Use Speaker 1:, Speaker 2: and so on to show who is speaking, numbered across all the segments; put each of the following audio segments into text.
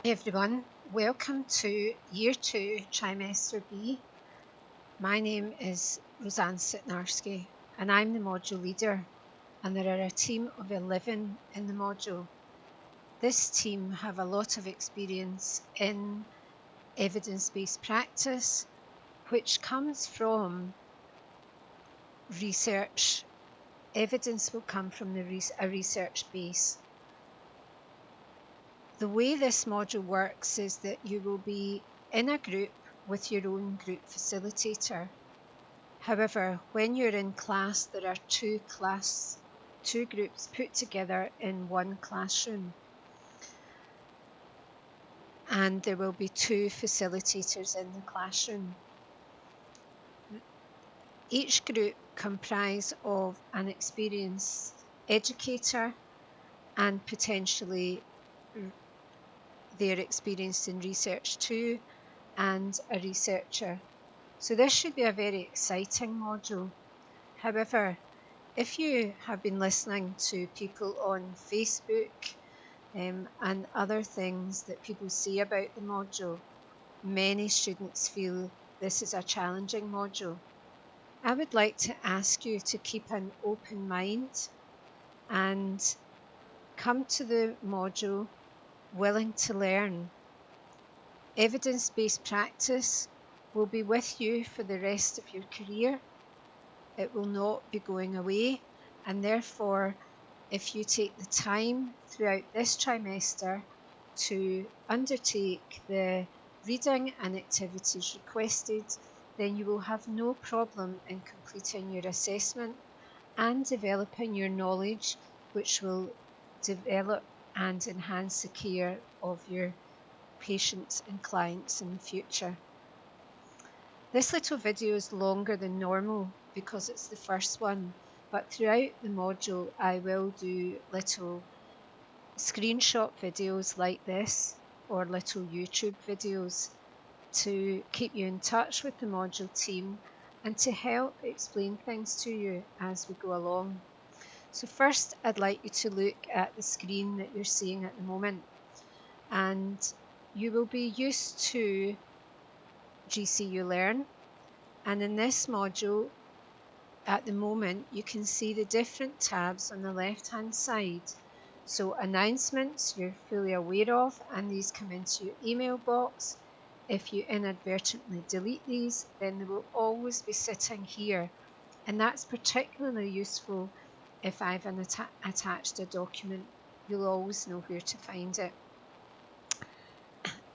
Speaker 1: Hey everyone, welcome to Year 2, Trimester B. My name is Roseanne Sitnarski and I'm the module leader, and there are a team of 11 in the module. This team have a lot of experience in evidence-based practice, which comes from research. Evidence will come from a research base. The way this module works is that you will be in a group with your own group facilitator. However, when you're in class, there are two groups put together in one classroom, and there will be two facilitators in the classroom. Each group comprise of an experienced educator and potentially they're experienced in research too, and a researcher. So this should be a very exciting module. However, if you have been listening to people on Facebook and other things that people say about the module, many students feel this is a challenging module. I would like to ask you to keep an open mind and come to the module willing to learn. Evidence-based practice will be with you for the rest of your career. It will not be going away, and therefore, if you take the time throughout this trimester to undertake the reading and activities requested, then you will have no problem in completing your assessment and developing your knowledge, which will develop and enhance the care of your patients and clients in the future. This little video is longer than normal because it's the first one, but throughout the module I will do little screenshot videos like this or little YouTube videos to keep you in touch with the module team and to help explain things to you as we go along. So first I'd like you to look at the screen that you're seeing at the moment, and you will be used to GCU Learn, and in this module at the moment you can see the different tabs on the left hand side. So announcements you're fully aware of, and these come into your email box. If you inadvertently delete these, then they will always be sitting here, and that's particularly useful if I've attached a document. You'll always know where to find it.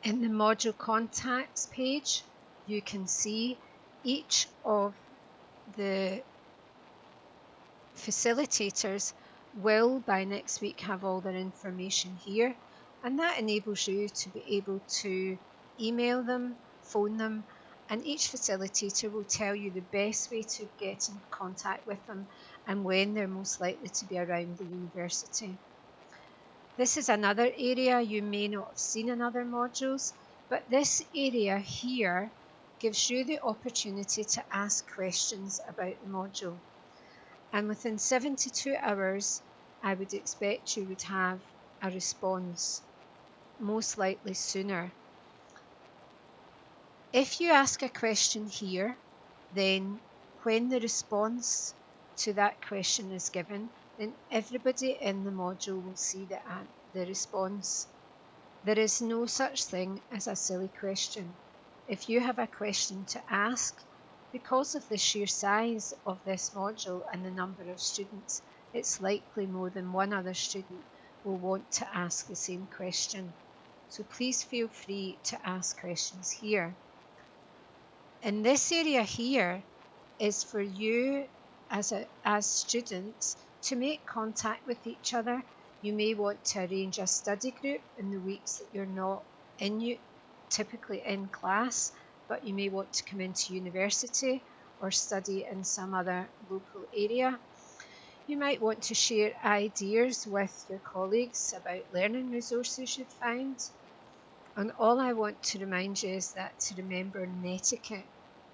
Speaker 1: In the module contacts page, you can see each of the facilitators will by next week have all their information here, and that enables you to be able to email them, phone them, and each facilitator will tell you the best way to get in contact with them and when they're most likely to be around the university. This is another area you may not have seen in other modules, but this area here gives you the opportunity to ask questions about the module. And within 72 hours, I would expect you would have a response, most likely sooner. If you ask a question here, then when the response to that question is given, then everybody in the module will see the response. There is no such thing as a silly question. If you have a question to ask, because of the sheer size of this module and the number of students, it's likely more than one other student will want to ask the same question. So please feel free to ask questions here. In this area here is for you as students to make contact with each other. You may want to arrange a study group in the weeks that you're not typically in class, but you may want to come into university or study in some other local area. You might want to share ideas with your colleagues about learning resources you've found. And all I want to remind you is that to remember netiquette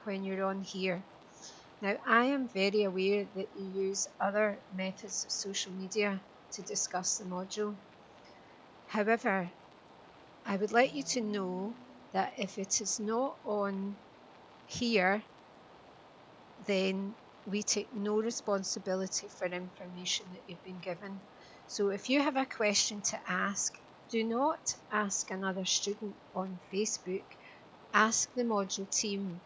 Speaker 1: when you're on here. Now, I am very aware that you use other methods of social media to discuss the module. However, I would like you to know that if it is not on here, then we take no responsibility for information that you've been given. So if you have a question to ask, do not ask another student on Facebook, ask the module team,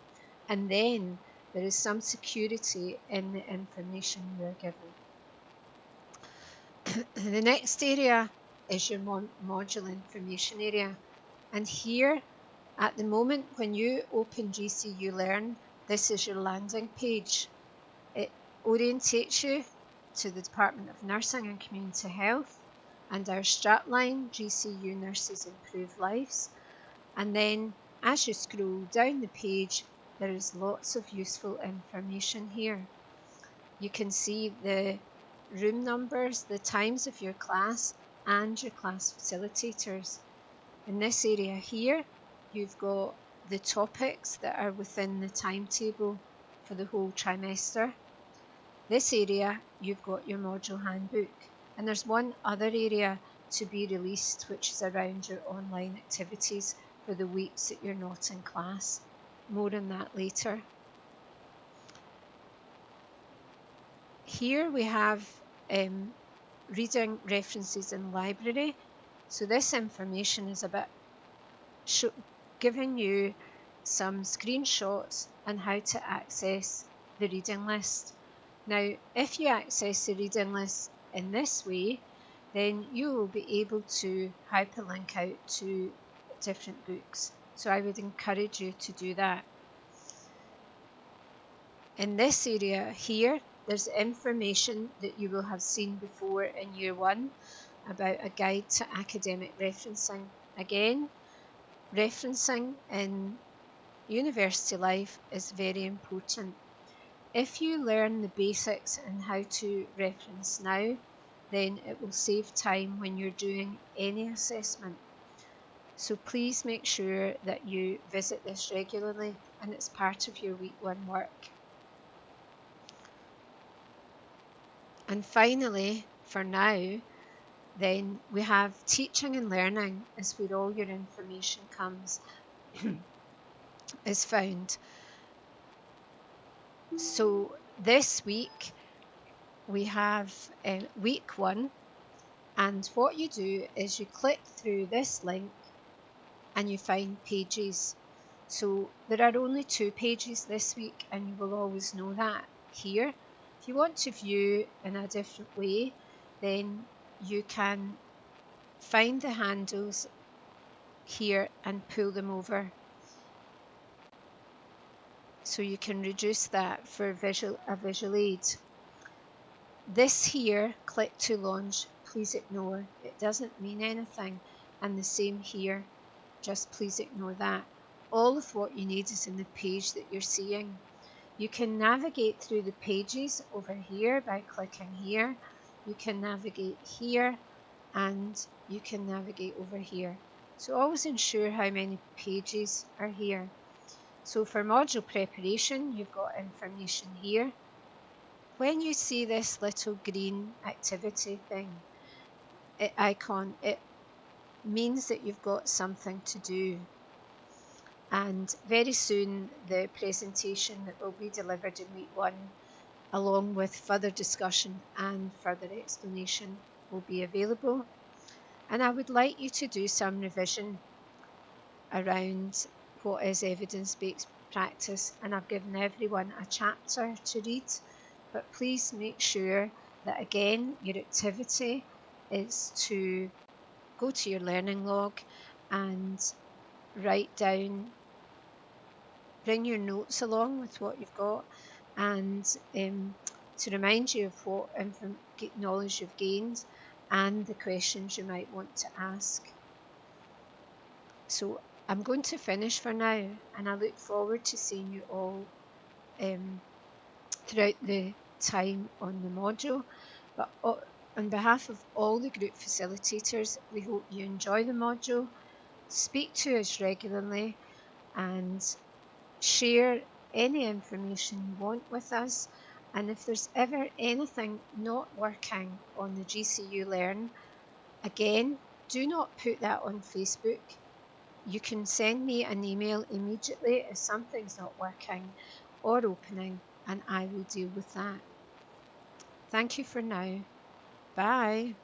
Speaker 1: and then there is some security in the information you are given. The next area is your module information area, and here at the moment when you open GCU Learn, this is your landing page. It orientates you to the Department of Nursing and Community Health and our strapline, GCU Nurses Improve Lives. And then as you scroll down the page, there is lots of useful information here. You can see the room numbers, the times of your class, and your class facilitators. In this area here, you've got the topics that are within the timetable for the whole trimester. This area, you've got your module handbook, and there's one other area to be released, which is around your online activities for the weeks that you're not in class. More on that later. Here we have reading references in library. So this information is about giving you some screenshots on how to access the reading list. Now, if you access the reading list in this way, then you will be able to hyperlink out to different books. So I would encourage you to do that. In this area here, there's information that you will have seen before in Year 1 about a guide to academic referencing. Again, referencing in university life is very important. If you learn the basics and how to reference now, then it will save time when you're doing any assessment. So please make sure that you visit this regularly and it's part of your week 1 work. And finally, for now, then we have teaching and learning is where all your information comes, is found. So this week we have week 1, and what you do is you click through this link and you find pages. So there are only 2 pages this week, and you will always know that here. If you want to view in a different way, then you can find the handles here and pull them over. So you can reduce that for a visual aid. This here, click to launch, please ignore. It doesn't mean anything. And the same here, just please ignore that. All of what you need is in the page that you're seeing. You can navigate through the pages over here by clicking here. You can navigate here and you can navigate over here. So always ensure how many pages are here. So for module preparation, you've got information here. When you see this little green activity thing, icon, it means that you've got something to do. And very soon the presentation that will be delivered in week 1, along with further discussion and further explanation, will be available. And I would like you to do some revision around what is evidence-based practice, and I've given everyone a chapter to read, but please make sure that again your activity is to go to your learning log and write down, bring your notes along with what you've got, and to remind you of what knowledge you've gained and the questions you might want to ask. So I'm going to finish for now, and I look forward to seeing you all throughout the time on the module. But on behalf of all the group facilitators, we hope you enjoy the module, speak to us regularly, and share any information you want with us. And if there's ever anything not working on the GCU Learn, again, do not put that on Facebook. You can send me an email immediately if something's not working or opening, and I will deal with that. Thank you for now. Bye.